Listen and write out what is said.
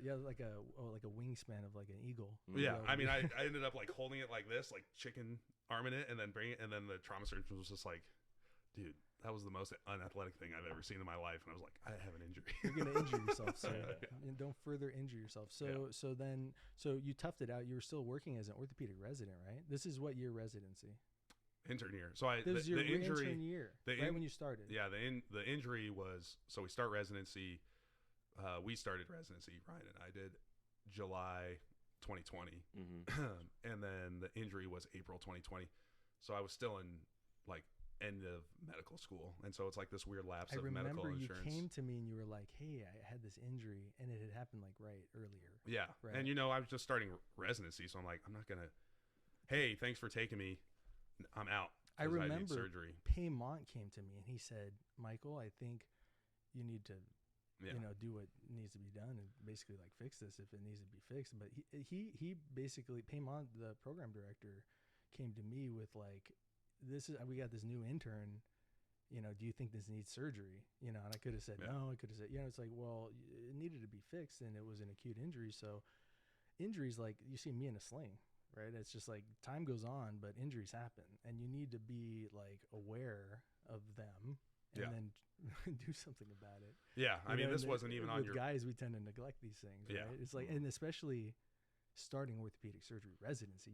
Yeah, like a wingspan of like an eagle. Yeah, I mean, I ended up like holding it like this, like chicken arming it, and then bringing it, and then the trauma surgeon was just like, dude, that was the most unathletic thing I've ever seen in my life. And I was like, I have an injury. You're going to injure yourself, sir. And don't further injure yourself. So you toughed it out. You were still working as an orthopedic resident, right? This is what year residency? Intern year. So This was your intern year, right when you started. Yeah, the injury was, so we start residency. We started residency, Ryan and I did, July 2020. And then the injury was April 2020. So I was still in like end of medical school, and so it's like this weird lapse of medical insurance. I remember you came to me and you were like, hey, I had this injury, and it had happened like earlier. Yeah, right? And I was just starting residency, so I'm like, I'm not gonna, hey, thanks for taking me, I'm out. I remember I need surgery. Paymont came to me and he said, Michael, I think you need to do what needs to be done and basically like fix this if it needs to be fixed. But he basically, Paymont, the program director, came to me with like, we got this new intern, do you think this needs surgery? And I could have said no. I could have said, it's like, well, it needed to be fixed and it was an acute injury. So injuries, like you see me in a sling, right? It's just like time goes on, but injuries happen and you need to be like aware of them and then do something about it. Yeah. I mean, this wasn't even on your guys. We tend to neglect these things, right? It's like, and especially starting orthopedic surgery residency,